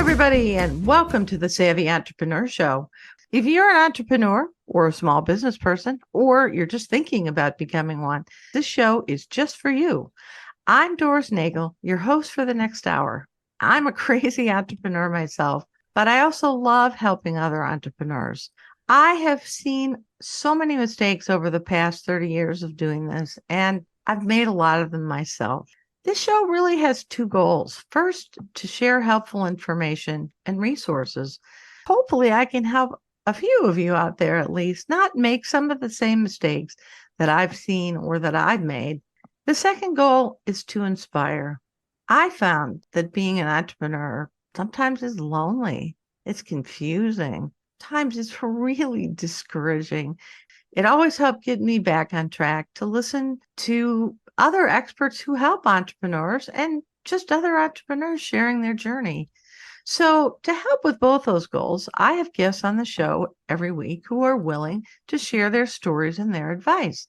everybody, and welcome to the Savvy Entrepreneur Show. If you're an entrepreneur or a small business person, or you're just thinking about becoming one, this show is just for you. I'm Doris Nagel, your host for the next hour. I'm a crazy entrepreneur myself, but I also love helping other entrepreneurs. I have seen so many mistakes over the past 30 years of doing this, and I've made a lot of them myself. This show really has two goals. First, to share helpful information and resources. Hopefully, I can help a few of you out there at least not make some of the same mistakes that I've seen or that I've made. The second goal is to inspire. I found that being an entrepreneur sometimes is lonely. It's confusing. Sometimes it's really discouraging. It always helped get me back on track to listen to other experts who help entrepreneurs and just other entrepreneurs sharing their journey. So, to help with both those goals, I have guests on the show every week who are willing to share their stories and their advice.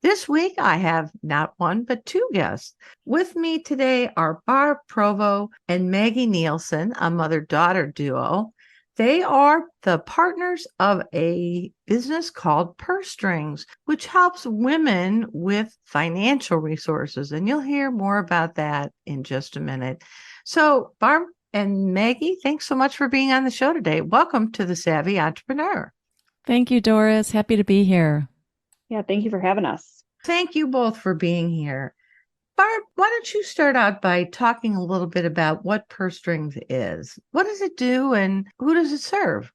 This week, I have not one, but two guests. With me today are Barb Provost and Maggie Nielsen, a mother-daughter duo. They are the partners of a business called Purse Strings, which helps women with financial resources. And you'll hear more about that in just a minute. So, Barb and Maggie, thanks so much for being on the show today. Welcome to the Savvy Entrepreneur. Thank you, Doris. Happy to be here. Yeah, thank you for having us. Thank you both for being here. Barb, why don't you start out by talking a little bit about what Purse Strings is? What does it do and who does it serve?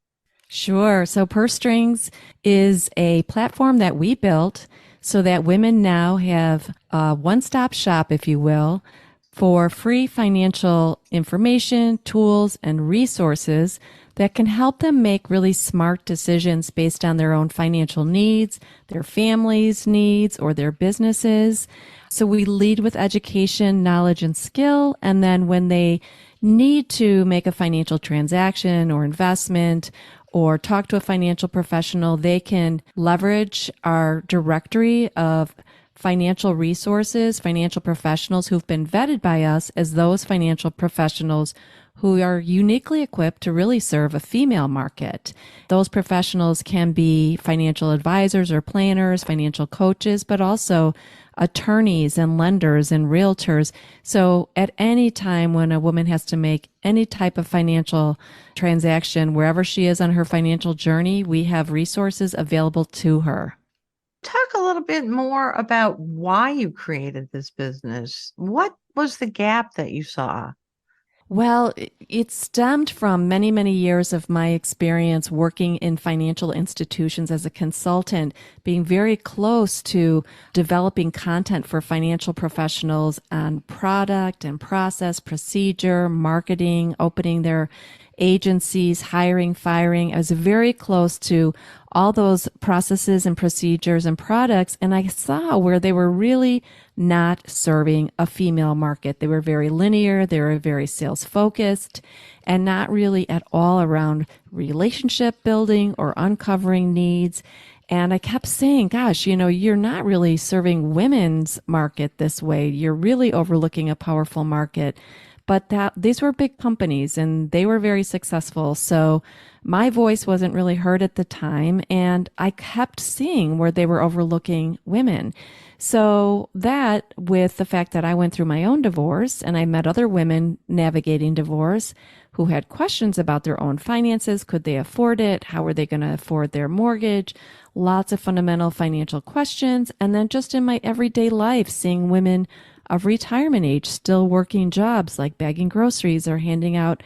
Sure. So Purse Strings is a platform that we built so that women now have a one-stop shop, if you will, for free financial information, tools, and resources that can help them make really smart decisions based on their own financial needs, their family's needs, or their businesses. So we lead with education, knowledge, and skill. And then when they need to make a financial transaction or investment or talk to a financial professional, they can leverage our directory of financial resources, financial professionals who've been vetted by us as those financial professionals who are uniquely equipped to really serve a female market. Those professionals can be financial advisors or planners, financial coaches, but also attorneys and lenders and realtors. So at any time when a woman has to make any type of financial transaction, wherever she is on her financial journey, we have resources available to her. Talk a little bit more about why you created this business. What was the gap that you saw? Well, it stemmed from many, many years of my experience working in financial institutions as a consultant, being very close to developing content for financial professionals on product and process, procedure, marketing, opening their agencies, hiring, firing. I was very close to all those processes and procedures and products, and I saw where they were really not serving a female market. They were very linear, they were very sales focused, and not really at all around relationship building or uncovering needs. And I kept saying, gosh, you're not really serving women's market this way. You're really overlooking a powerful market. But these were big companies and they were very successful. So my voice wasn't really heard at the time. And I kept seeing where they were overlooking women. So that, with the fact that I went through my own divorce and I met other women navigating divorce who had questions about their own finances. Could they afford it? How were they going to afford their mortgage? Lots of fundamental financial questions. And then just in my everyday life, seeing women of retirement age still working jobs like bagging groceries or handing out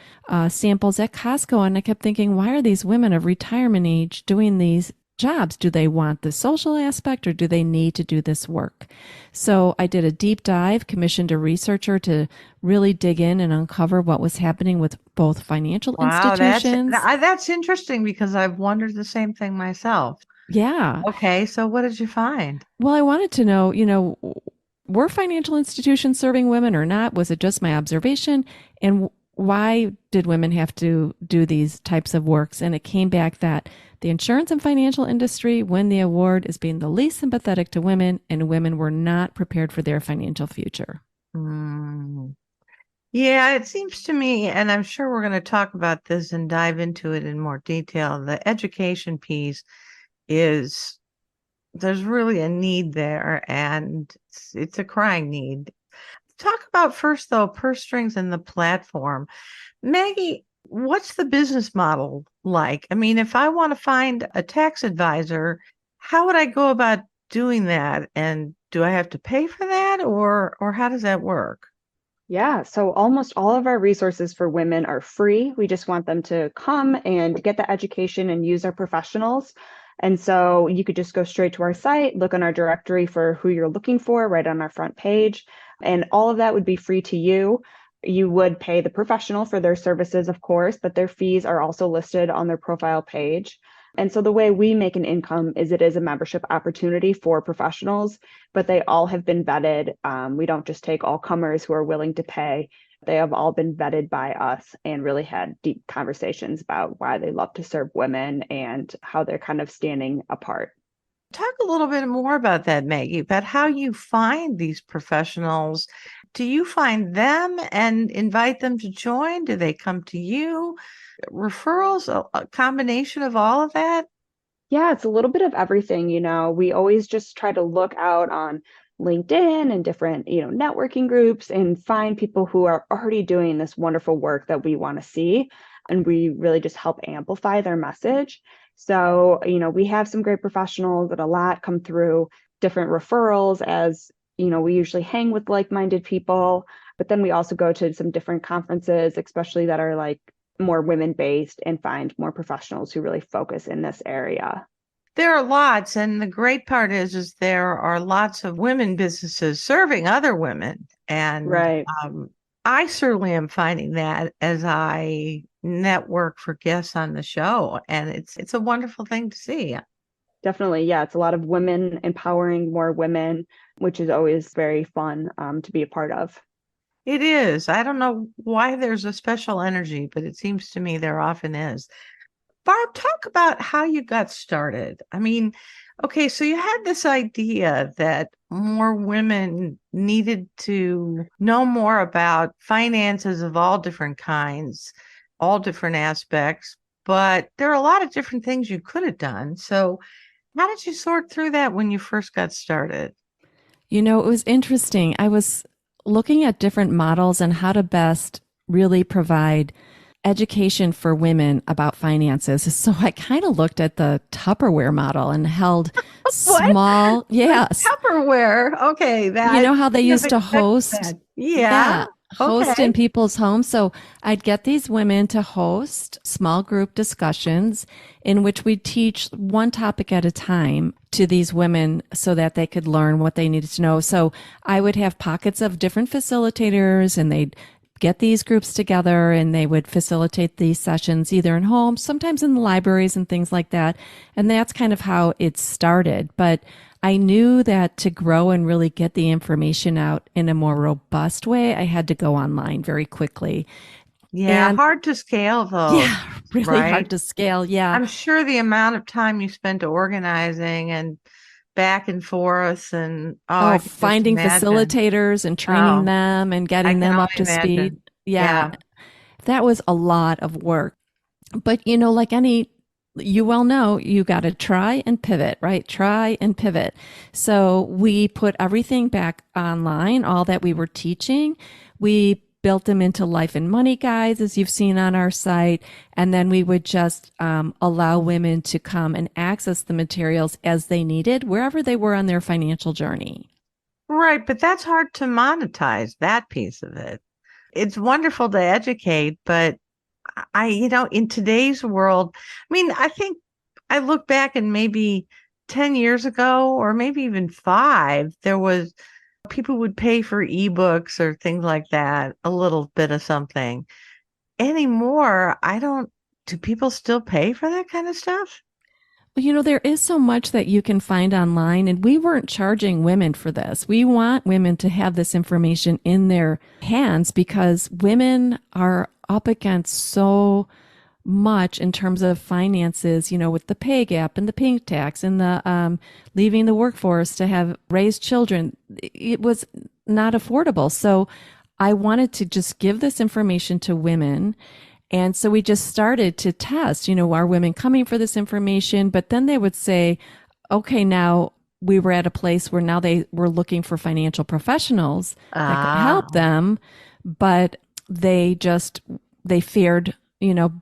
samples at Costco. And I kept thinking, why are these women of retirement age doing these jobs? Do they want the social aspect or do they need to do this work? So I did a deep dive, commissioned a researcher to really dig in and uncover what was happening with both financial institutions. That's interesting because I've wondered the same thing myself. Yeah. Okay, so what did you find? Well, I wanted to know, were financial institutions serving women or not? Was it just my observation? And why did women have to do these types of works? And it came back that the insurance and financial industry win the award as being the least sympathetic to women, and women were not prepared for their financial future. Yeah, it seems to me, and I'm sure we're going to talk about this and dive into it in more detail. The education piece is there's really a need there, and it's a crying need. Talk about first, though, purse strings and the platform. Maggie, what's the business model like? I mean, if I want to find a tax advisor, how would I go about doing that? And do I have to pay for that, or how does that work? Yeah, so almost all of our resources for women are free. We just want them to come and get the education and use our professionals. And so you could just go straight to our site, look on our directory for who you're looking for right on our front page. And all of that would be free to you. You would pay the professional for their services, of course, but their fees are also listed on their profile page. And so the way we make an income is it is a membership opportunity for professionals, but they all have been vetted. We don't just take all comers who are willing to pay. They have all been vetted by us and really had deep conversations about why they love to serve women and how they're kind of standing apart. Talk a little bit more about that, Maggie, about how you find these professionals. Do you find them and invite them to join? Do they come to you? Referrals, a combination of all of that? Yeah, it's a little bit of everything. We always just try to look out on LinkedIn and different, networking groups and find people who are already doing this wonderful work that we want to see. And we really just help amplify their message. So, we have some great professionals and a lot come through different referrals as, we usually hang with like-minded people, but then we also go to some different conferences, especially that are like more women based and find more professionals who really focus in this area. There are lots, and the great part is there are lots of women businesses serving other women, and Right. I certainly am finding that as I network for guests on the show, and it's a wonderful thing to see. Definitely. Yeah. It's a lot of women empowering more women, which is always very fun to be a part of. It is. I don't know why there's a special energy, but it seems to me there often is. Barb, talk about how you got started. I mean, okay, so you had this idea that more women needed to know more about finances of all different kinds, all different aspects, but there are a lot of different things you could have done. So, how did you sort through that when you first got started? It was interesting. I was looking at different models and how to best really provide education for women about finances. So I kind of looked at the Tupperware model and held What? small, yes. Tupperware. Okay, You that know how they you have used to expected host? that. Yeah. Yeah, host Okay. in people's homes. So I'd get these women to host small group discussions in which we teach one topic at a time to these women so that they could learn what they needed to know. So I would have pockets of different facilitators and they'd get these groups together and they would facilitate these sessions either in homes, sometimes in the libraries and things like that. And that's kind of how it started. But I knew that to grow and really get the information out in a more robust way, I had to go online very quickly. Yeah, And hard to scale those, yeah, really hard right? to scale. Yeah. I'm sure the amount of time you spent organizing and back and forth and I Oh, can just finding imagine. facilitators and training Oh, them and I getting can them only up to speed. imagine. Yeah, Yeah. that was a lot of work. But like you well know, you got to try and pivot, right? Try and pivot. So we put everything back online, all that we were teaching. We built them into life and money guides, as you've seen on our site. And then we would just allow women to come and access the materials as they needed, wherever they were on their financial journey. Right, but that's hard to monetize that piece of it. It's wonderful to educate, but in today's world, I mean, I think I look back and maybe 10 years ago, or maybe even five, there was people would pay for ebooks or things like that, a little bit of something. Anymore, do people still pay for that kind of stuff? Well, there is so much that you can find online, and we weren't charging women for this. We want women to have this information in their hands because women are up against so much in terms of finances, with the pay gap and the pink tax and the leaving the workforce to have raised children. It was not affordable. So I wanted to just give this information to women. And so we just started to test, are women coming for this information? But then they would say, okay, now we were at a place where now they were looking for financial professionals that could Ah, help them, but they feared,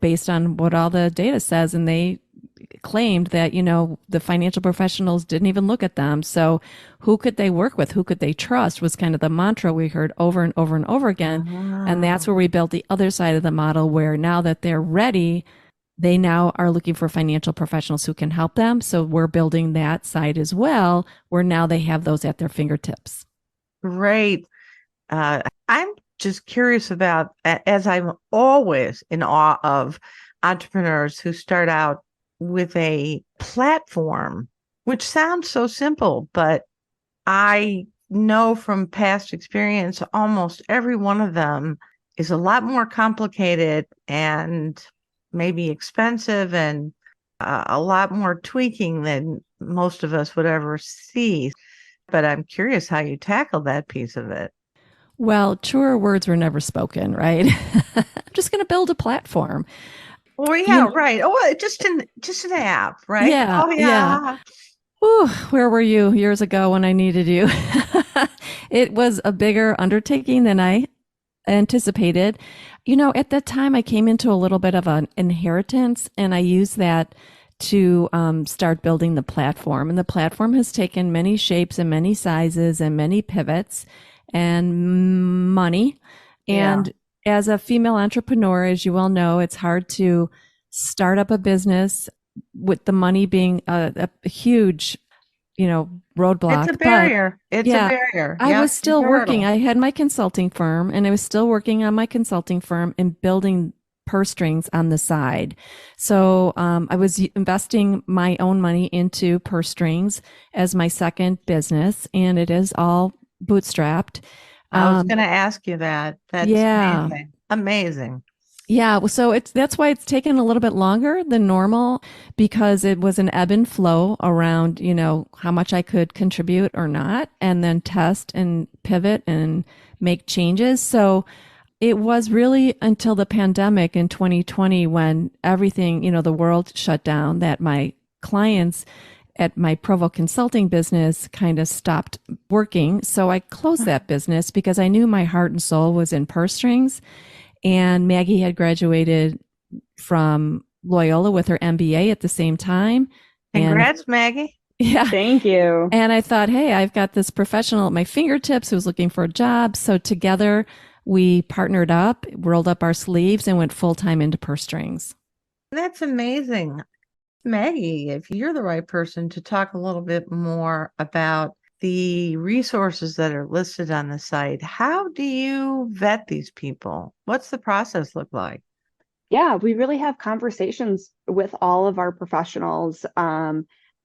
based on what all the data says, and they claimed that, the financial professionals didn't even look at them. So who could they work with? Who could they trust was kind of the mantra we heard over and over and over again. And that's ah. where we built the other side of the model, where now that they're ready, they now are looking for financial professionals who can help them. So we're building that side as well, where now they have those at their fingertips. Great. I'm just curious about, as I'm always in awe of entrepreneurs who start out with a platform, which sounds so simple, but I know from past experience, almost every one of them is a lot more complicated and maybe expensive and a lot more tweaking than most of us would ever see. But I'm curious how you tackle that piece of it. Well, truer words were never spoken, right? I'm just going to build a platform. Oh You yeah, know, right. Oh, just an app, right? yeah, Oh yeah. yeah. Ooh, where were you years ago when I needed you? It was a bigger undertaking than I anticipated. At that time, I came into a little bit of an inheritance, and I used that to start building the platform. And the platform has taken many shapes and many sizes and many pivots and money. Yeah. And as a female entrepreneur, as you all know, it's hard to start up a business with the money being a huge, It's roadblock. a But barrier. It's a yeah, barrier. I Yep. was It's still a working. hurdle. I had my consulting firm, and I was still working on my consulting firm and building purse strings on the side. So I was investing my own money into purse strings as my second business, and it is all bootstrapped. I was Um, going to ask you that. That's yeah, amazing. Amazing. yeah, well, so that's why it's taken a little bit longer than normal, because it was an ebb and flow around, how much I could contribute or not, and then test and pivot and make changes. So it was really until the pandemic in 2020, when everything, the world shut down, that my clients at my Provo consulting business kind of stopped working. So I closed that business because I knew my heart and soul was in purse strings. And Maggie had graduated from Loyola with her MBA at the same time. And Congrats, Maggie. yeah, Thank you. and I thought, hey, I've got this professional at my fingertips who's looking for a job. So together we partnered up, rolled up our sleeves, and went full time into purse strings. That's amazing. Maggie, if you're the right person to talk a little bit more about the resources that are listed on the site, how do you vet these people? What's the process look like? Yeah, we really have conversations with all of our professionals,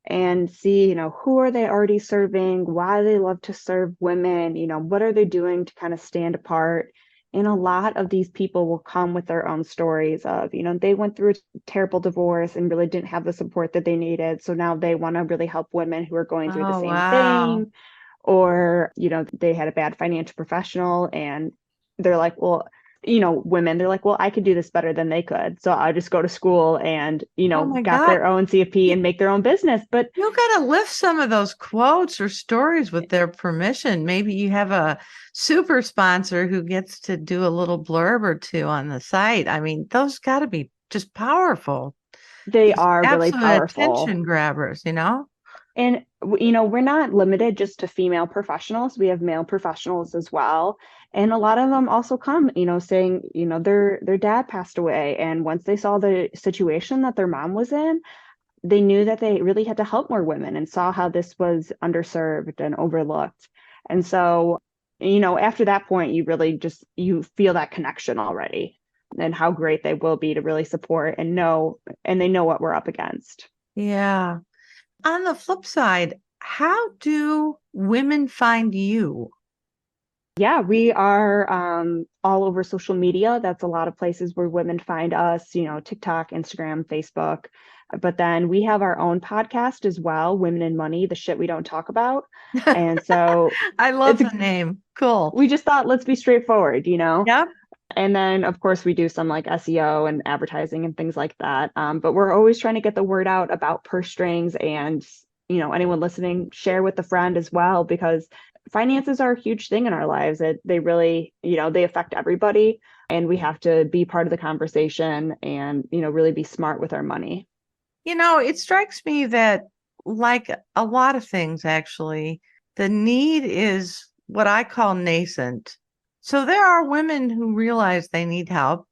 and see, who are they already serving, why they love to serve women, what are they doing to kind of stand apart. And a lot of these people will come with their own stories of, they went through a terrible divorce and really didn't have the support that they needed. So now they want to really help women who are going through the Oh, same wow. thing. Or, they had a bad financial professional and they're like, well, women, they're like, well, I could do this better than they could. So I just go to school and, Oh my got God. their own CFP You, and make their own business. But you got to lift some of those quotes or stories with their permission. Maybe you have a super sponsor who gets to do a little blurb or two on the site. I mean, those got to be just powerful. they Just are really absolute powerful. attention grabbers. And, we're not limited just to female professionals. We have male professionals as well. And a lot of them also come, saying, their dad passed away. And once they saw the situation that their mom was in, they knew that they really had to help more women and saw how this was underserved and overlooked. And so, after that point, you really just, you feel that connection already and how great they will be to really support and they know what we're up against. Yeah. On the flip side, how do women find you? Yeah, we are all over social media. That's a lot of places where women find us, TikTok, Instagram, Facebook. But then we have our own podcast as well, Women in Money, the shit we don't talk about. And so I love it's the name. Cool. We just thought, let's be straightforward, Yep. And then, of course, we do some like SEO and advertising and things like that. But we're always trying to get the word out about purse strings, and, anyone listening, share with a friend as well, because finances are a huge thing in our lives. They really, they affect everybody, and we have to be part of the conversation and, really be smart with our money. It strikes me that, like a lot of things, actually, the need is what I call nascent. So there are women who realize they need help,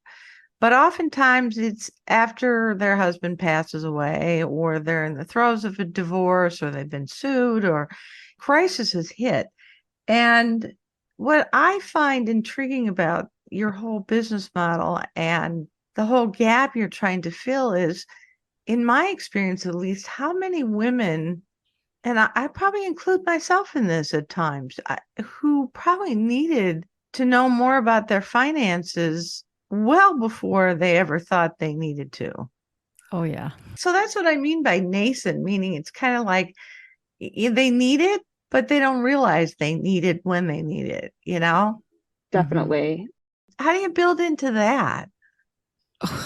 but oftentimes it's after their husband passes away, or they're in the throes of a divorce, or they've been sued, or crisis has hit. And what I find intriguing about your whole business model and the whole gap you're trying to fill is, in my experience at least, how many women, and I probably include myself in this at times, who probably needed to know more about their finances well before they ever thought they needed to. Oh, yeah. So that's what I mean by nascent, meaning it's kind of like they need it, but they don't realize they need it when they need it. Definitely. How do you build into that?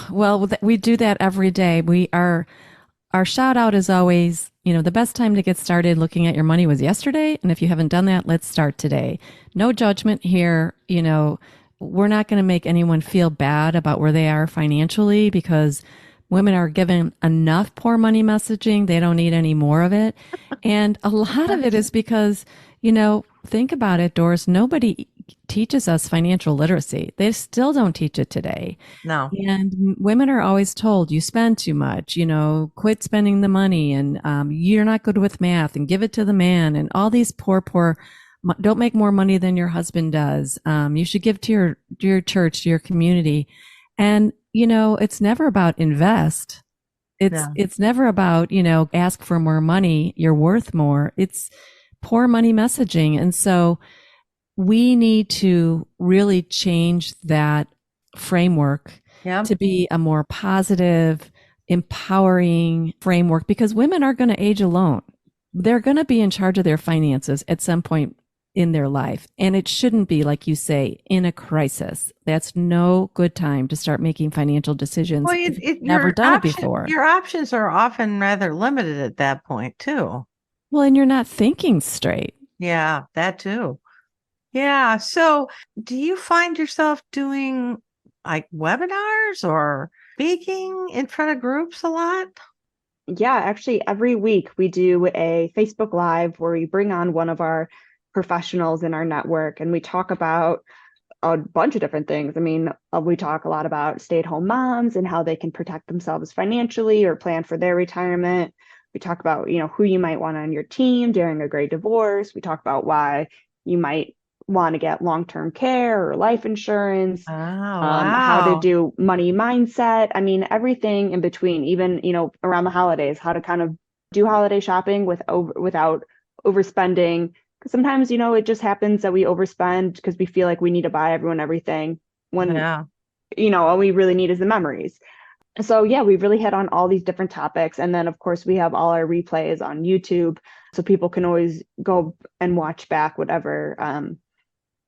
Well, we do that every day. Our shout out is always, the best time to get started looking at your money was yesterday. And if you haven't done that, let's start today. No judgment here. We're not going to make anyone feel bad about where they are financially, because women are given enough poor money messaging. They don't need any more of it. And a lot of it is because, think about it, Doris, nobody teaches us financial literacy. They still don't teach it today. No. And women are always told, you spend too much, quit spending the money, and you're not good with math, and give it to the man, and all these poor, don't make more money than your husband does. You should give to your church, to your community. And, it's never about invest. It's never about, ask for more money, you're worth more. It's poor money messaging. And so we need to really change that framework to be a more positive, empowering framework, because women are going to age alone. They're going to be in charge of their finances at some point in their life. And it shouldn't be, like you say, in a crisis. That's no good time to start making financial decisions. Well, if you've never done it before. Your options are often rather limited at that point, too. Well, and you're not thinking straight. Yeah, that too. Yeah. So do you find yourself doing like webinars or speaking in front of groups a lot? Yeah, actually, every week we do a Facebook Live where we bring on one of our professionals in our network, and we talk about a bunch of different things. I mean, we talk a lot about stay-at-home moms and how they can protect themselves financially or plan for their retirement. We talk about, who you might want on your team during a great divorce. We talk about why you might want to get long-term care or life insurance, Oh, wow. How to do money mindset. I mean, everything in between, even, around the holidays, how to kind of do holiday shopping without overspending. Because sometimes, it just happens that we overspend because we feel like we need to buy everyone everything when, all we really need is the memories. So yeah, we really hit on all these different topics. And then of course we have all our replays on YouTube, so people can always go and watch back whatever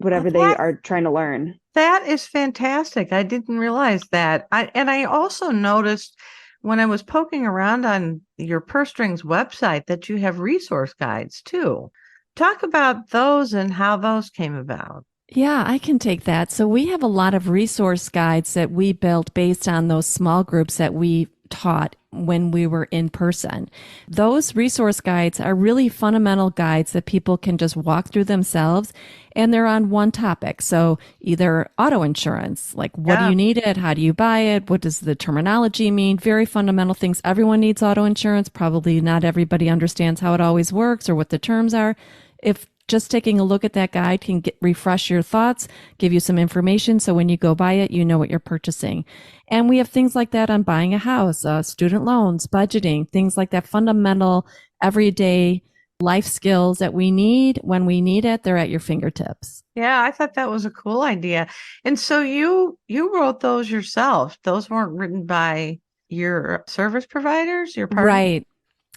they are trying to learn. That is fantastic. I didn't realize that. I also noticed when I was poking around on your Purse Strings website that you have resource guides too. Talk about those and how those came about. Yeah, I can take that. So we have a lot of resource guides that we built based on those small groups that we taught when we were in person. Those resource guides are really fundamental guides that people can just walk through themselves, and they're on one topic. So either auto insurance, like what do you need it? How do you buy it? What does the terminology mean? Very fundamental things. Everyone needs auto insurance. Probably not everybody understands how it always works or what the terms are. If just taking a look at that guide can refresh your thoughts, give you some information, so when you go buy it, you know what you're purchasing. And we have things like that on buying a house, student loans, budgeting, things like that, fundamental, everyday life skills that we need. When we need it, they're at your fingertips. Yeah, I thought that was a cool idea. And so you wrote those yourself. Those weren't written by your service providers, your partners? Right.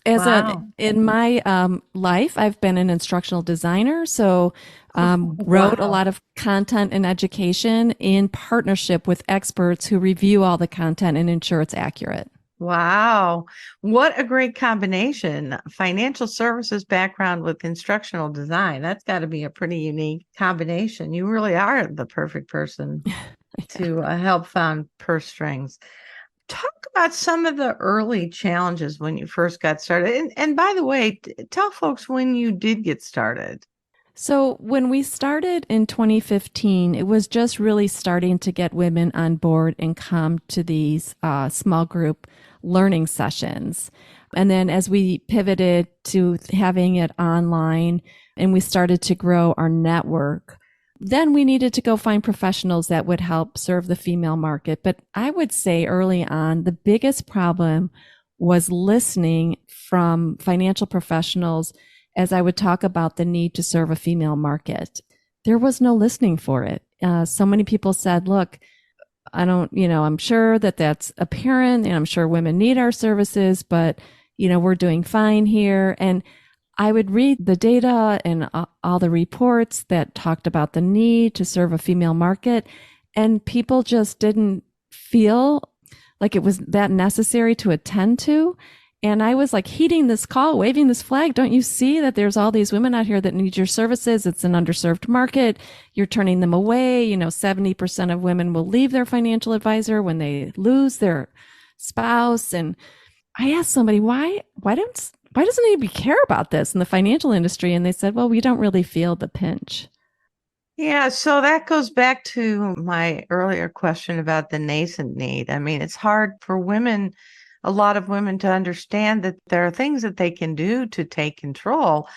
Wow. In my life, I've been an instructional designer, so wrote a Wow. lot of content and education in partnership with experts who review all the content and ensure it's accurate. Wow. What a great combination. Financial services background with instructional design. That's got to be a pretty unique combination. You really are the perfect person to help found Purse Strings. Talk about some of the early challenges when you first got started. And by the way, tell folks when you did get started. So, when we started in 2015, it was just really starting to get women on board and come to these small group learning sessions. And then, as we pivoted to having it online and we started to grow our network, then we needed to go find professionals that would help serve the female market. But I would say early on, the biggest problem was listening from financial professionals as I would talk about the need to serve a female market. There was no listening for it. So many people said, look, I don't, I'm sure that that's apparent and I'm sure women need our services, but, we're doing fine here. And I would read the data and all the reports that talked about the need to serve a female market, and people just didn't feel like it was that necessary to attend to. And I was like heeding this call, waving this flag. Don't you see that there's all these women out here that need your services? It's an underserved market. You're turning them away. 70% of women will leave their financial advisor when they lose their spouse. And I asked somebody, why doesn't anybody care about this in the financial industry? And they said, well, we don't really feel the pinch. Yeah, so that goes back to my earlier question about the nascent need. I mean, it's hard for women, a lot of women, to understand that there are things that they can do to take control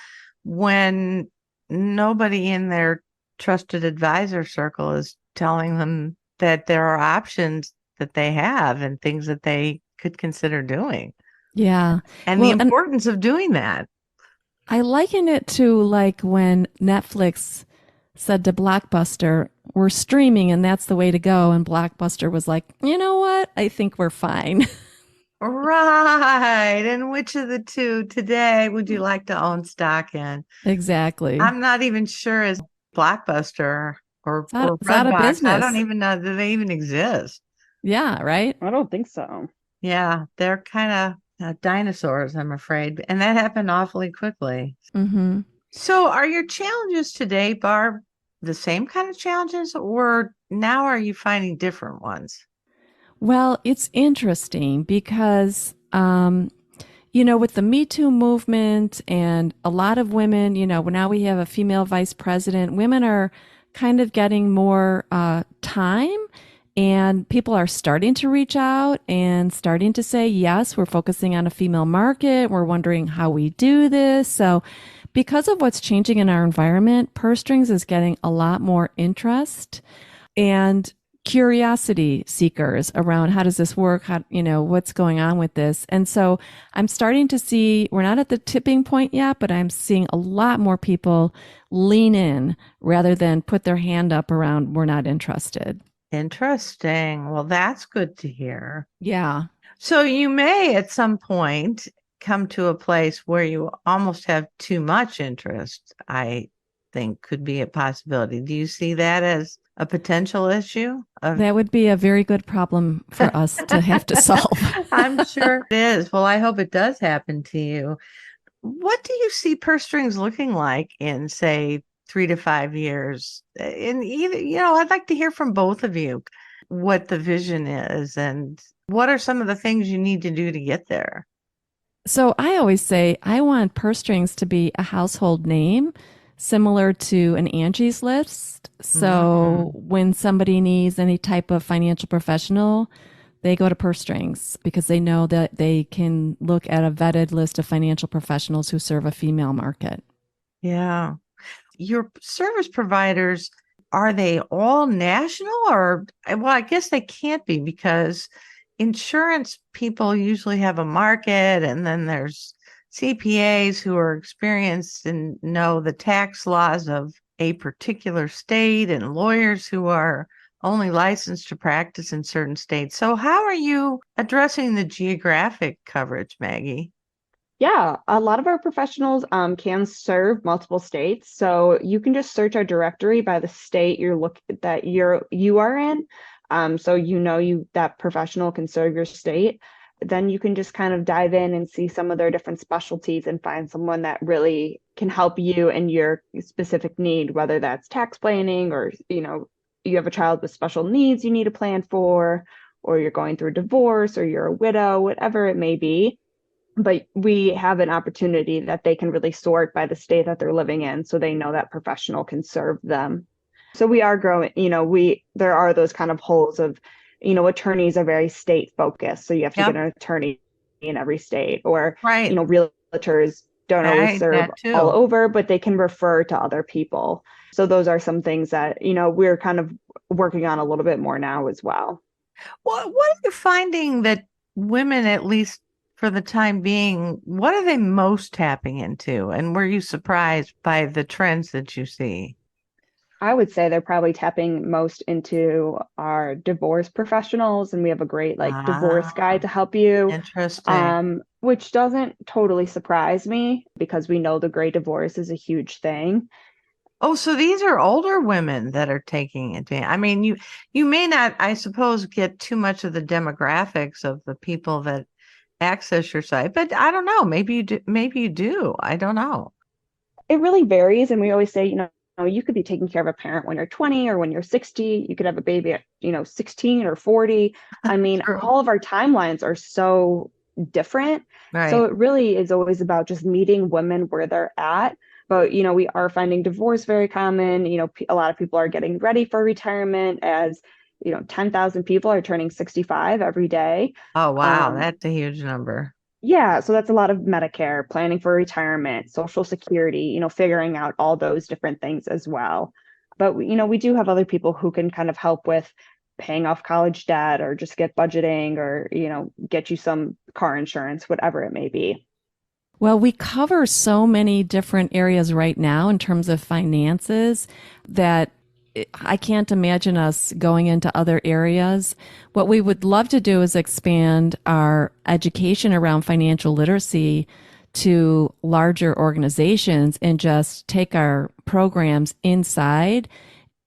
when nobody in their trusted advisor circle is telling them that there are options that they have and things that they could consider doing, Yeah. and the Well, and importance of doing that. I liken it to like when Netflix said to Blockbuster, we're streaming and that's the way to go. And Blockbuster was like, you know what? I think we're fine. Right. And which of the two today would you like to own stock in? Exactly. I'm not even sure is Blockbuster or It's out of Redbox. I don't business. even know, do they even exist? Yeah, right? I don't think so. Yeah, they're kind of dinosaurs, I'm afraid. And that happened awfully quickly. Mm-hmm. So are your challenges today, Barb, the same kind of challenges, or now are you finding different ones? Well, it's interesting because, with the Me Too movement and a lot of women, now we have a female vice president, women are kind of getting more time and people are starting to reach out and starting to say, yes, we're focusing on a female market. We're wondering how we do this. So, because of what's changing in our environment, purse strings is getting a lot more interest and curiosity seekers around how does this work, how what's going on with this. And so I'm starting to see, we're not at the tipping point yet, but I'm seeing a lot more people lean in rather than put their hand up around we're not interested. Interesting. Well, that's good to hear. Yeah. So you may at some point come to a place where you almost have too much interest, I think could be a possibility. Do you see that as a potential issue of That would be a very good problem for us to have to solve. I'm sure it is. Well, I hope it does happen to you. What do you see purse strings looking like in, say, 3 to 5 years? In either, I'd like to hear from both of you what the vision is and what are some of the things you need to do to get there. So I always say I want purse strings to be a household name similar to an Angie's List. So Mm. when somebody needs any type of financial professional, they go to purse strings because they know that they can look at a vetted list of financial professionals who serve a female market. Yeah. Your service providers, are they all national or, well, I guess they can't be because insurance people usually have a market and then there's CPAs who are experienced and know the tax laws of a particular state and lawyers who are only licensed to practice in certain states. So how are you addressing the geographic coverage, Maggie? Yeah, a lot of our professionals can serve multiple states. So you can just search our directory by the state you are in. So that professional can serve your state. Then you can just kind of dive in and see some of their different specialties and find someone that really can help you in your specific need, whether that's tax planning or, you have a child with special needs you need a plan for, or you're going through a divorce or you're a widow, whatever it may be. But we have an opportunity that they can really sort by the state that they're living in, so they know that professional can serve them. So we are growing, there are those kind of holes of, attorneys are very state focused. So you have to get Yep. an attorney in every state, or, Right. realtors don't always serve That all too. over, but they can refer to other people. So those are some things that, we're kind of working on a little bit more now as well. What are you finding that women, at least for the time being, what are they most tapping into? And were you surprised by the trends that you see? I would say they're probably tapping most into our divorce professionals, and we have a great divorce Ah, guide to help you, interesting. which doesn't totally surprise me because we know the great divorce is a huge thing. Oh, so these are older women that are taking advantage. I mean, you may not, I suppose, get too much of the demographics of the people that access your site, but I don't know. Maybe you do. Maybe you do. I don't know. It really varies, and we always say, you could be taking care of a parent when you're 20 or when you're 60. You could have a baby at, 16 or 40. I mean, True. all of our timelines are so different. So Right. it really is always about just meeting women where they're at. But, we are finding divorce very common. A lot of people are getting ready for retirement as, 10,000 people are turning 65 every day. Oh, wow. Um, That's a huge number. yeah, so that's a lot of Medicare, planning for retirement, Social Security, figuring out all those different things as well. But we do have other people who can kind of help with paying off college debt or just get budgeting or, get you some car insurance, whatever it may be. Well, we cover so many different areas right now in terms of finances that I can't imagine us going into other areas. What we would love to do is expand our education around financial literacy to larger organizations and just take our programs inside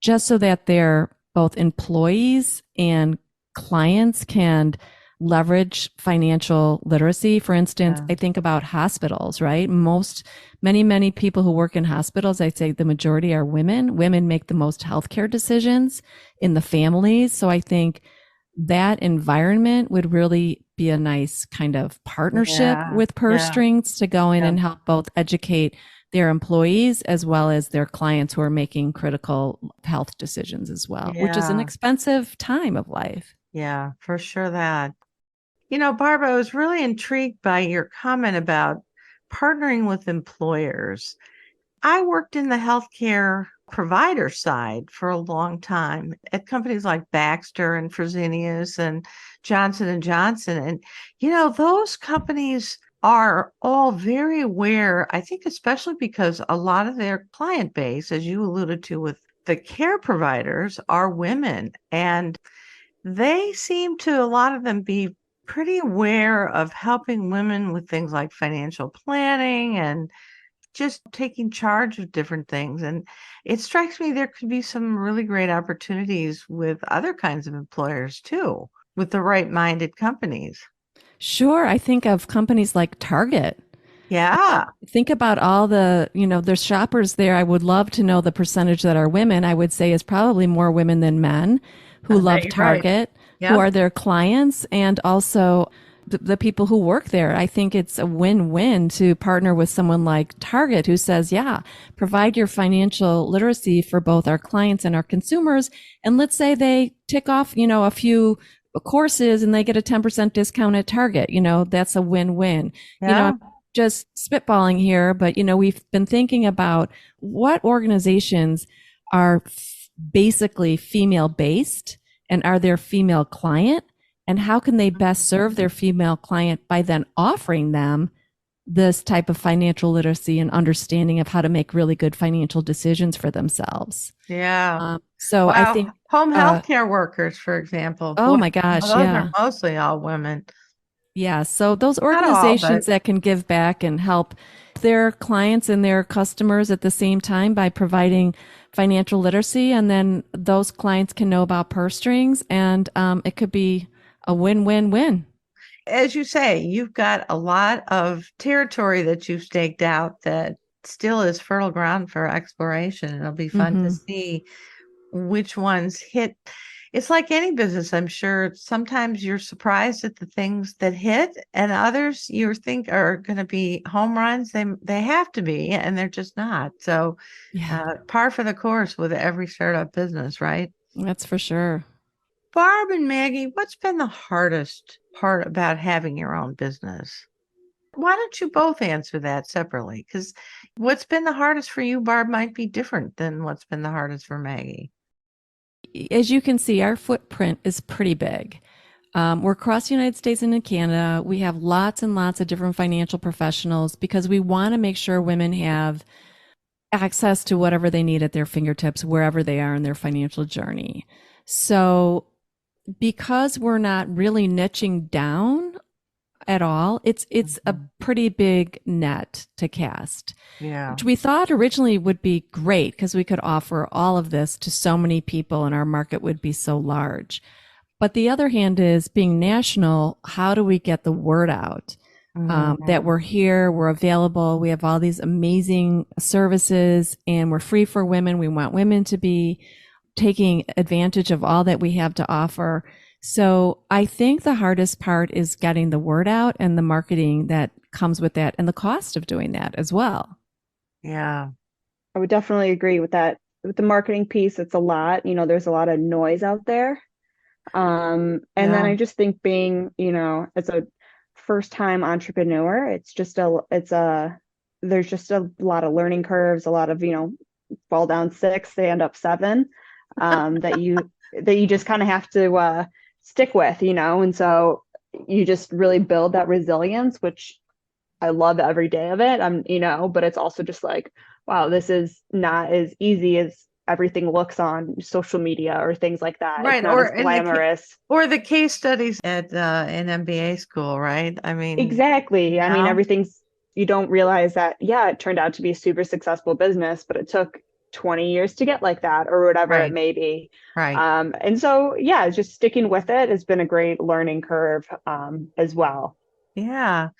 just so that their both employees and clients can leverage financial literacy. For instance, Yeah. I think about hospitals, right? Many people who work in hospitals, I'd say the majority are women. Women make the most healthcare decisions in the families. So I think that environment would really be a nice kind of partnership Yeah. with purse Yeah. strings to go in Yeah. and help both educate their employees as well as their clients who are making critical health decisions as well, which is an Yeah. expensive time of life. Yeah. For sure that. Barbara, I was really intrigued by your comment about partnering with employers. I worked in the healthcare provider side for a long time at companies like Baxter and Fresenius and Johnson and Johnson. And, those companies are all very aware, I think, especially because a lot of their client base, as you alluded to with the care providers, are women. And they seem to, a lot of them, be pretty aware of helping women with things like financial planning and just taking charge of different things. And it strikes me there could be some really great opportunities with other kinds of employers too, with the right minded companies. Sure, I think of companies like Target. Yeah. Think about all there's shoppers there. I would love to know the percentage that are women. I would say is probably more women than men who love Right. Target, who Yep. are their clients, and also the people who work there. I think it's a win-win to partner with someone like Target who says, yeah, provide your financial literacy for both our clients and our consumers. And let's say they tick off, a few courses and they get a 10% discount at Target. That's a win-win. Yeah. I'm just spitballing here, but we've been thinking about what organizations are basically female based and are their female client, and how can they best serve their female client by then offering them this type of financial literacy and understanding of how to make really good financial decisions for themselves. Yeah. So I Wow. think, Home health care workers, for example. oh Boy, my gosh, those are yeah. mostly all women. Yeah, so those Not all, but organizations that can give back and help their clients and their customers at the same time by providing financial literacy, and then those clients can know about purse strings, and it could be a win-win-win. as you say, you've got a lot of territory that you've staked out that still is fertile ground for exploration. It'll be fun to Hmm. see which ones hit. It's like any business, I'm sure. Sometimes you're surprised at the things that hit, and others you think are going to be home runs. They have to be, and they're just not. So, Yeah, par for the course with every startup business, right? that's for sure. Barb and Maggie, what's been the hardest part about having your own business? Why don't you both answer that separately? Because what's been the hardest for you, Barb, might be different than what's been the hardest for Maggie. As you can see, our footprint is pretty big. We're across the United States and in Canada. We have lots and lots of different financial professionals because we want to make sure women have access to whatever they need at their fingertips, wherever they are in their financial journey. So, because we're not really niching down at all, it's a pretty big net to cast, Yeah. which we thought originally would be great because we could offer all of this to so many people and our market would be so large. But the other hand is being national, how do we get the word out that Mhm. we're here, we're available, we have all these amazing services, and we're free for women. We want women to be taking advantage of all that we have to offer. So I think the hardest part is getting the word out and the marketing that comes with that and the cost of doing that as well. Yeah. I would definitely agree with that. With the marketing piece, it's a lot. There's a lot of noise out there. And then Yeah. I just think being, as a first time entrepreneur, there's just a lot of learning curves, a lot of, fall down six, stand up seven, that you just kind of have to stick with, and so you just really build that resilience, which I love every day of it. But it's also just like, wow, this is not as easy as everything looks on social media or things like that. It's Right. not as glamorous. Or the case studies at an MBA school, right? I mean, Exactly. I mean, yeah. you don't realize that, yeah, it turned out to be a super successful business, but it took 20 years to get like that or whatever it Right. may be. Right. And so, yeah, just sticking with it has been a great learning curve as well. Yeah.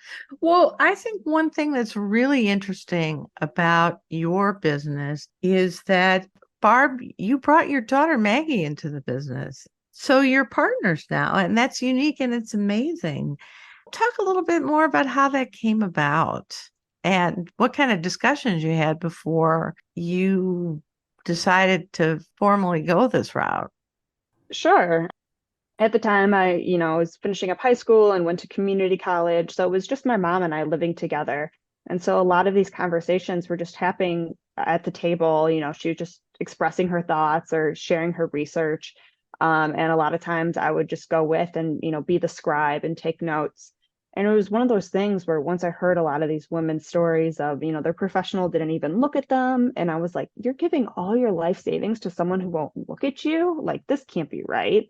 Well, I think one thing that's really interesting about your business is that, Barb, you brought your daughter Maggie into the business. So you're partners now, and that's unique and it's amazing. Talk a little bit more about how that came about and what kind of discussions you had before you decided to formally go this route. Sure. At the time, I was finishing up high school and went to community college. So it was just my mom and I living together. And so a lot of these conversations were just happening at the table. She was just expressing her thoughts or sharing her research. And a lot of times I would just go with and, be the scribe and take notes. And it was one of those things where once I heard a lot of these women's stories of, their professional didn't even look at them. And I was like, you're giving all your life savings to someone who won't look at you? Like, this can't be right.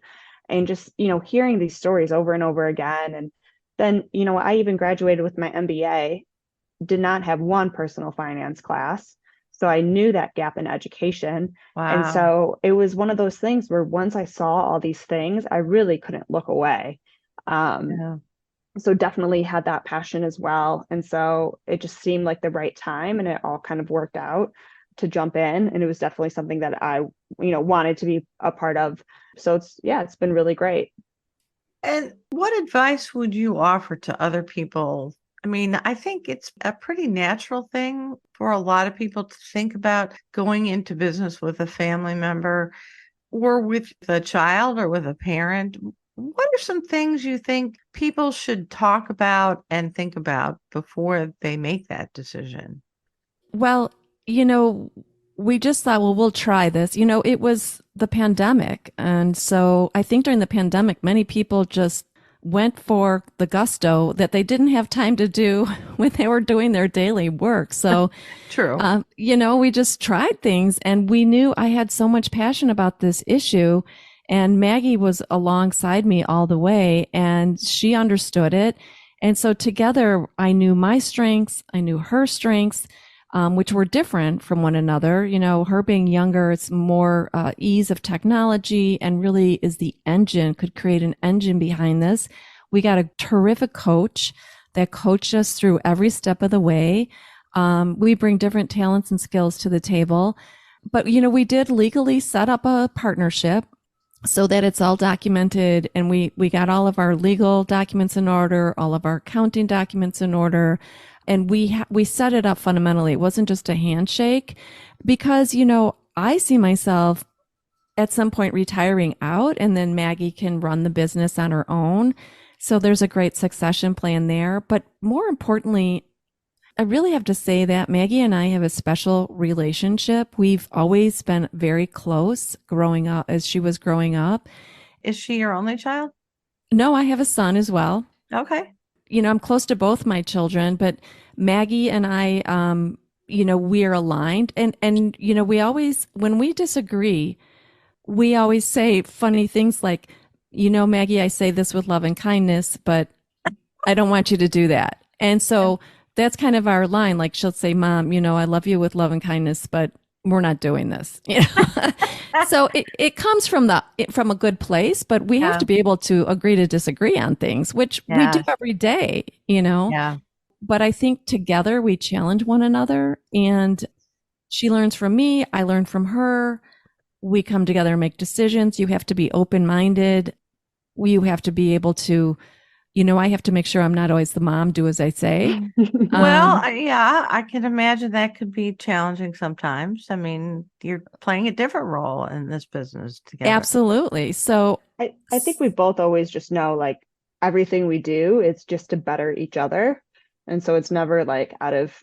And just, hearing these stories over and over again. And then, I even graduated with my MBA, did not have one personal finance class. So I knew that gap in education. And Wow. so it was one of those things where once I saw all these things, I really couldn't look away. Um, Yeah. so definitely had that passion as well. And so it just seemed like the right time and it all kind of worked out to jump in. And it was definitely something that I, wanted to be a part of. So it's been really great. And what advice would you offer to other people? I mean, I think it's a pretty natural thing for a lot of people to think about going into business with a family member or with a child or with a parent. What are some things you think people should talk about and think about before they make that decision? Well, you know, we just thought, well, we'll try this. It was the pandemic. And so I think during the pandemic, many people just went for the gusto that they didn't have time to do when they were doing their daily work. So, True. we just tried things and we knew I had so much passion about this issue. And Maggie was alongside me all the way, and she understood it. And so together, I knew my strengths, I knew her strengths, which were different from one another. You know, her being younger, it's more ease of technology, and really is the engine, could create an engine behind this. We got a terrific coach that coached us through every step of the way. We bring different talents and skills to the table. But, you know, we did legally set up a partnership so that it's all documented, and we got all of our legal documents in order, all of our accounting documents in order, and we set it up fundamentally. It wasn't just a handshake, because, you know, I see myself at some point retiring out, and then Maggie can run the business on her own. So there's a great succession plan there. But more importantly, I really have to say that Maggie and I have a special relationship. We've always been very close growing up, as she was growing up. Is she your only child? No, I have a son as well. Okay. You know, I'm close to both my children, but Maggie and I, you know, we're aligned. And, you know, we always, when we disagree, we always say funny things like, you know, Maggie, I say this with love and kindness, but I don't want you to do that. And so that's kind of our line. Like, she'll say, Mom, you know, I love you with love and kindness, but we're not doing this. You know? So it comes from a good place, but we have to be able to agree to disagree on things, which we do every day, you know? Yeah. But I think together we challenge one another, and she learns from me. I learn from her. We come together and make decisions. You have to be open-minded. You have to be able to, you know, I have to make sure I'm not always the mom, do as I say. Well, yeah, I can imagine that could be challenging sometimes. I mean, you're playing a different role in this business together. Absolutely. So I think we both always just know, like, everything we do, it's just to better each other. And so it's never like out of,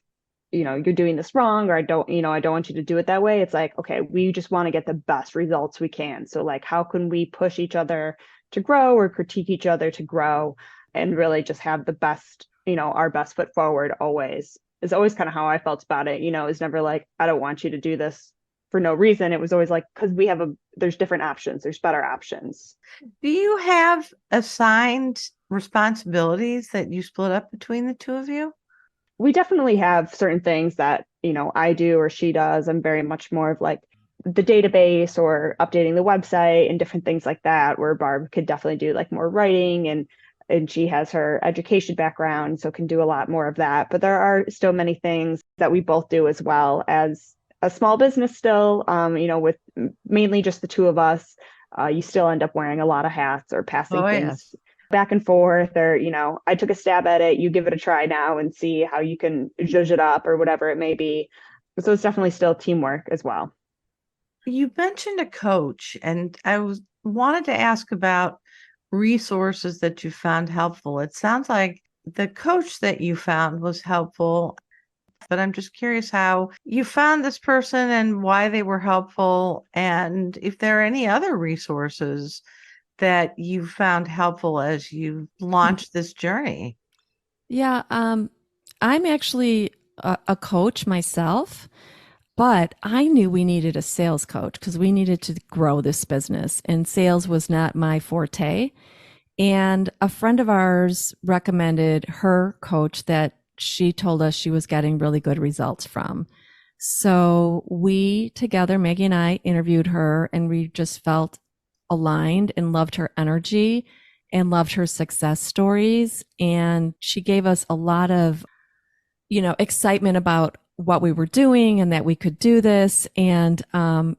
you know, you're doing this wrong, or I don't want you to do it that way. It's like, okay, we just want to get the best results we can. So like, how can we push each other to grow, or critique each other to grow, and really just have the best, you know, our best foot forward always. Is always kind of how I felt about it. You know, it's never like, I don't want you to do this for no reason. It was always like, because there's different options, there's better options. Do you have assigned responsibilities that you split up between the two of you? We definitely have certain things that, you know, I do or she does. I'm very much more of like the database or updating the website and different things like that, where Barb could definitely do like more writing, and she has her education background, so can do a lot more of that. But there are still many things that we both do as well. As a small business still, you know, with mainly just the two of us, you still end up wearing a lot of hats or passing things back and forth, or, you know, I took a stab at it, you give it a try now and see how you can zhuzh it up, or whatever it may be. So it's definitely still teamwork as well. You mentioned a coach, and wanted to ask about resources that you found helpful. It sounds like the coach that you found was helpful, but I'm just curious how you found this person and why they were helpful, and if there are any other resources that you found helpful as you launched this journey. Yeah, I'm actually a coach myself, but I knew we needed a sales coach because we needed to grow this business, and sales was not my forte. And a friend of ours recommended her coach that she told us she was getting really good results from. So we together, Maggie and I, interviewed her, and we just felt aligned and loved her energy and loved her success stories. And she gave us a lot of, you know, excitement about what we were doing and that we could do this. And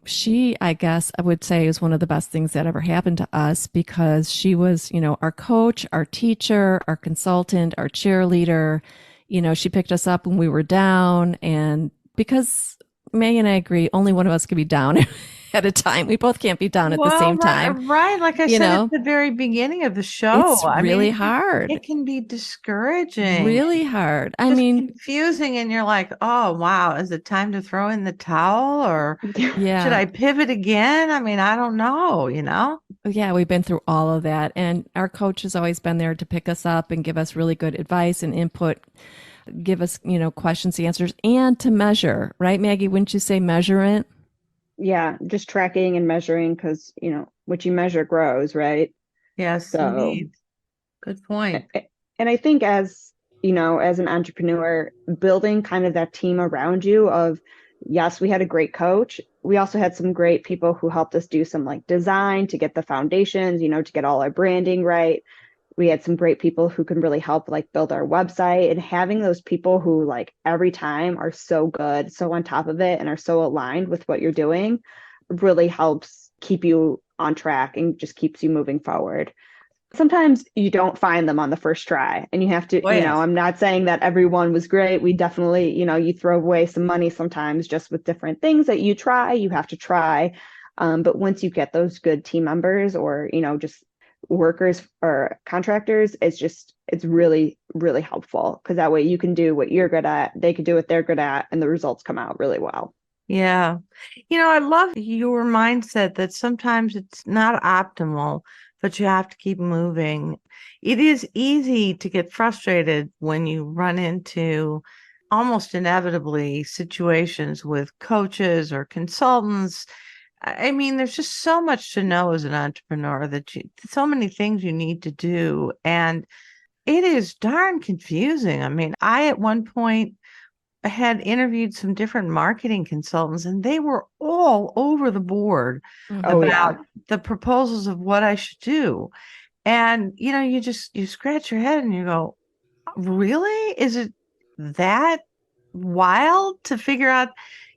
she, I guess I would say, is one of the best things that ever happened to us, because she was, you know, our coach, our teacher, our consultant, our cheerleader. You know, she picked us up when we were down. And because Maggie and I agree, only one of us could be down at a time. We both can't be down at the same time. Right. Like I said at the very beginning of the show, it's really hard. It can be discouraging. Really hard. I mean, confusing. And you're like, oh, wow, is it time to throw in the towel, or should I pivot again? I mean, I don't know, you know? Yeah, we've been through all of that. And our coach has always been there to pick us up and give us really good advice and input, give us, you know, questions, answers, and to measure, right, Maggie? Wouldn't you say measure it? Yeah, just tracking and measuring because, what you measure grows, right? Yes, So, indeed. Good point. and I think as an entrepreneur, building kind of that team around you of, yes, we had a great coach. We also had some great people who helped us do some like design to get the foundations, to get all our branding right. We had some great people who can really help like build our website, and having those people who like every time are so good, so on top of it, and are so aligned with what you're doing really helps keep you on track and just keeps you moving forward. Sometimes you don't find them on the first try, and you have to, Oh, yes. I'm not saying that everyone was great. We definitely, you throw away some money sometimes just with different things that you have to try. But once you get those good team members or, just workers or contractors, it's really, really helpful because that way you can do what you're good at, they can do what they're good at, and the results come out really well. Yeah. I love your mindset that sometimes it's not optimal, but you have to keep moving. It is easy to get frustrated when you run into almost inevitably situations with coaches or consultants. I mean, there's just so much to know as an entrepreneur so many things you need to do. And it is darn confusing. I mean, I at one point had interviewed some different marketing consultants and they were all over the board Oh Mhm. yeah. about the proposals of what I should do. And you scratch your head and you go, really? Is it that wild to figure out?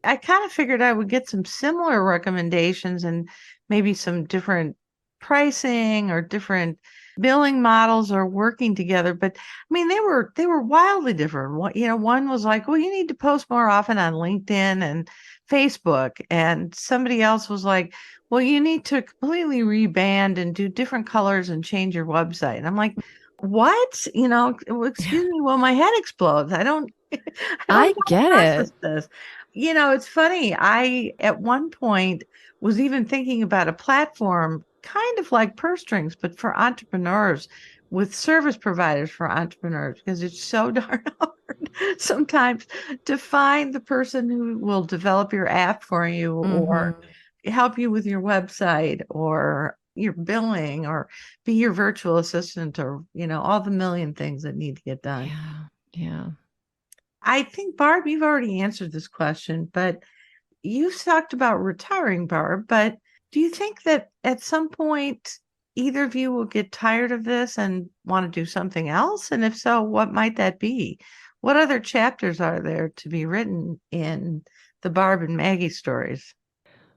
I kind of figured I would get some similar recommendations and maybe some different pricing or different billing models or working together. But I mean, they were wildly different. One was like, well, you need to post more often on LinkedIn and Facebook, and somebody else was like, well, you need to completely reband and do different colors and change your website. And I'm like, what? Excuse me, well, my head explodes. I don't I don't I know get how to process it. this. It's funny. I at one point was even thinking about a platform kind of like purse strings, but for entrepreneurs, with service providers for entrepreneurs, because it's so darn hard sometimes to find the person who will develop your app for you or Hmm. help you with your website or your billing or be your virtual assistant or all the million things that need to get done. Yeah. Yeah. I think, Barb, you've already answered this question, but you've talked about retiring, Barb. But do you think that at some point either of you will get tired of this and want to do something else? And if so, what might that be? What other chapters are there to be written in the Barb and Maggie stories?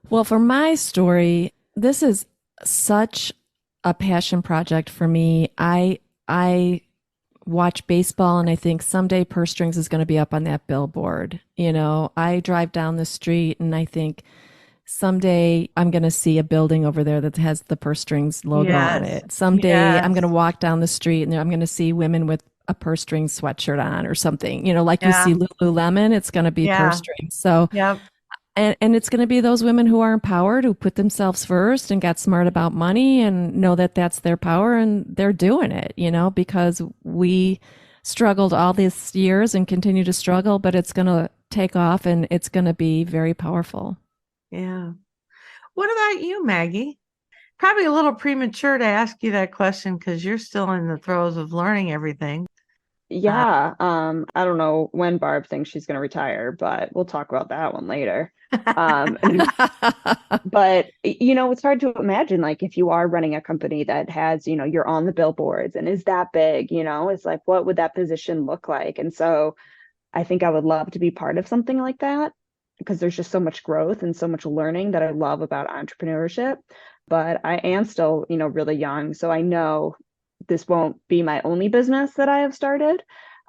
Well, for my story, this is such a passion project for me. I watch baseball and I think someday purse strings is going to be up on that billboard. I drive down the street and I think someday I'm going to see a building over there that has the purse strings logo on Yes. it. Someday I'm going to Yes. walk down the street and I'm going to see women with a purse string sweatshirt on or something. Like you Yeah. see Lululemon, it's going to be purse Yeah. strings. So Yep. and it's going to be those women who are empowered, who put themselves first and got smart about money and know that that's their power and they're doing it, because we struggled all these years and continue to struggle, but it's going to take off and it's going to be very powerful. Yeah. What about you, Maggie? Probably a little premature to ask you that question because you're still in the throes of learning everything. Uh, Yeah, I don't know when Barb thinks she's going to retire, but we'll talk about that one later. Um, but it's hard to imagine like if you are running a company that has, you're on the billboards and is that big, it's like what would that position look like? And so I think I would love to be part of something like that because there's just so much growth and so much learning that I love about entrepreneurship. But I am still, really young, so I know this won't be my only business that I have started.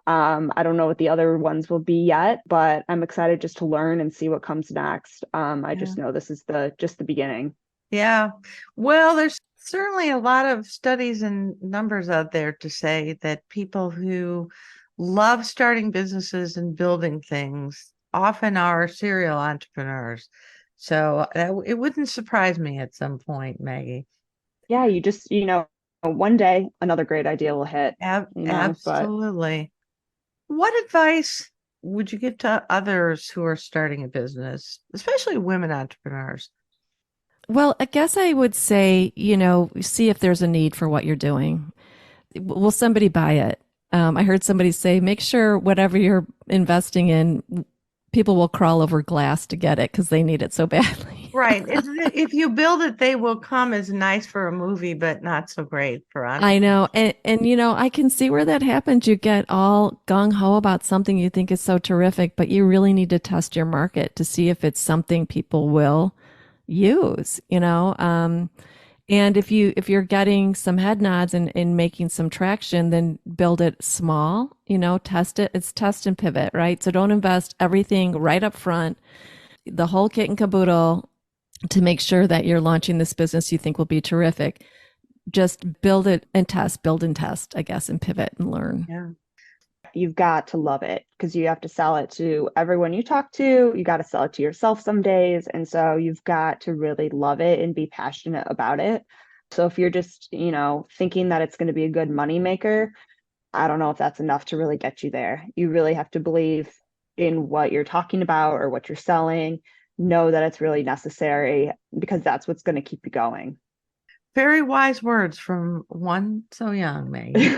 I don't know what the other ones will be yet, but I'm excited just to learn and see what comes next. I yeah. just know this is the beginning. Yeah. Well, there's certainly a lot of studies and numbers out there to say that people who love starting businesses and building things often are serial entrepreneurs. So it wouldn't surprise me at some point, Maggie. Yeah, you just, one day another great idea will hit, but Absolutely. What advice would you give to others who are starting a business, especially women entrepreneurs? Well, I guess I would say, see if there's a need for what you're doing. Will somebody buy it? I heard somebody say, make sure whatever you're investing in, people will crawl over glass to get it because they need it so badly. Right. If you build it, they will come as nice for a movie, but not so great for I entrepreneurs. know. And, I can see where that happens. You get all gung ho about something you think is so terrific, but you really need to test your market to see if it's something people will use. And if you're getting some head nods and making some traction, then build it small, test it. It's test and pivot, right? So don't invest everything right up front, the whole kit and caboodle to make sure that you're launching this business you think will be terrific. Just build it and test, build and test, I guess, and pivot and learn. Yeah. You've got to love it because you have to sell it to everyone you talk to. You got to sell it to yourself some days. And so you've got to really love it and be passionate about it. So if you're just, thinking that it's going to be a good money maker, I don't know if that's enough to really get you there. You really have to believe in what you're talking about or what you're selling, know that it's really necessary because that's what's going to keep you going. Very wise words from one so young, Maggie.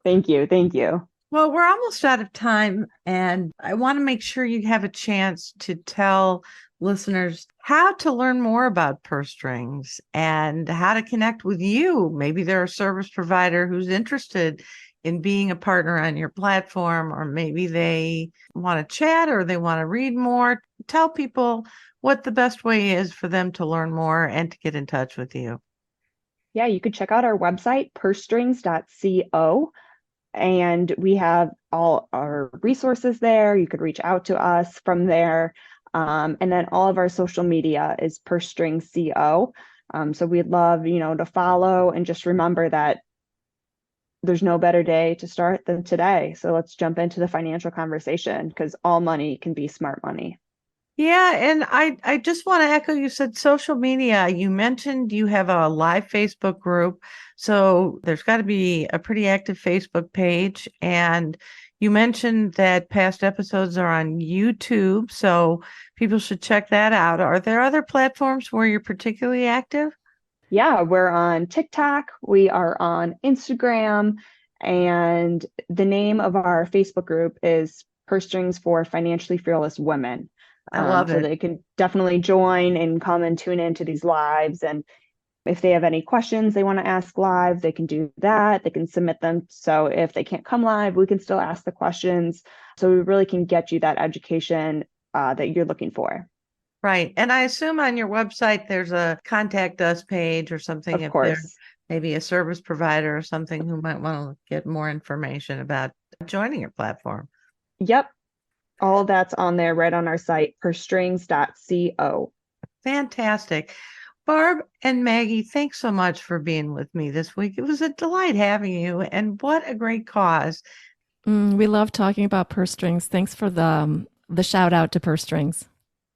Thank you. Thank you. Well, we're almost out of time, and I want to make sure you have a chance to tell listeners how to learn more about purse strings and how to connect with you. Maybe they're a service provider who's interested in being a partner on your platform, or maybe they want to chat or they want to read more. Tell people what the best way is for them to learn more and to get in touch with you. Yeah, you could check out our website, pursestrings.co. And we have all our resources there. You could reach out to us from there. And then all of our social media is Purse Strings CO. So we'd love, to follow and just remember that there's no better day to start than today. So let's jump into the financial conversation because all money can be smart money. Yeah, and I just want to echo, you said social media. You mentioned you have a live Facebook group. So there's got to be a pretty active Facebook page. And you mentioned that past episodes are on YouTube. So people should check that out. Are there other platforms where you're particularly active? Yeah, we're on TikTok, we are on Instagram, and the name of our Facebook group is Purse Strings for Financially Fearless Women. I love So it. they can definitely join and come and tune into these lives. And if they have any questions they want to ask live, they can do that. They can submit them. So if they can't come live, we can still ask the questions. So we really can get you that education that you're looking for. Right. And I assume on your website, there's a contact us page or something Of if they're course. maybe a service provider or something who might want to get more information about joining your platform. Yep. All of that's on there right on our site, pursestrings.co. Fantastic. Barb and Maggie, thanks so much for being with me this week. It was a delight having you, and what a great cause. We love talking about purse strings. Thanks for the shout out to purse strings.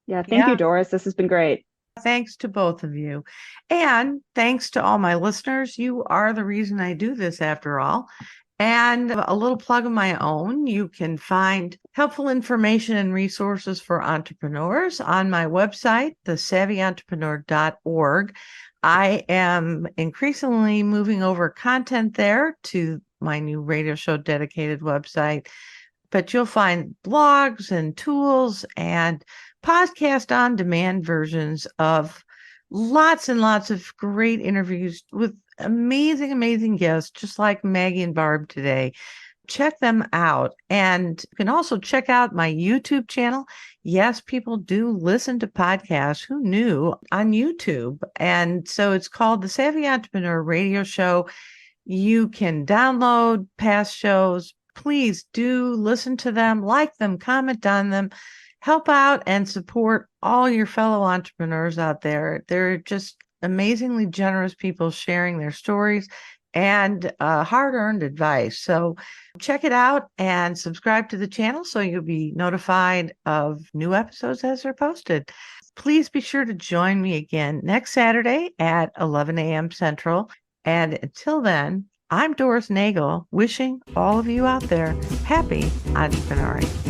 Yeah, thank you, Yeah, Doris. This has been great. thanks to both of you. And thanks to all my listeners. You are the reason I do this, after all. And a little plug of my own. You can find helpful information and resources for entrepreneurs on my website, thesavvyentrepreneur.org. I am increasingly moving over content there to my new radio show dedicated website, but you'll find blogs and tools and podcast on demand versions of lots and lots of great interviews with amazing, amazing guests, just like Maggie and Barb today. Check them out. And you can also check out my YouTube channel. Yes, people do listen to podcasts. Who knew? On YouTube. And so it's called the Savvy Entrepreneur Radio Show. You can download past shows. Please do listen to them, like them, comment on them, help out and support all your fellow entrepreneurs out there. They're just amazingly generous people sharing their stories and hard-earned advice. So check it out and subscribe to the channel so you'll be notified of new episodes as they're posted. Please be sure to join me again next Saturday at 11 a.m. Central. And until then, I'm Doris Nagel, wishing all of you out there happy entrepreneuring.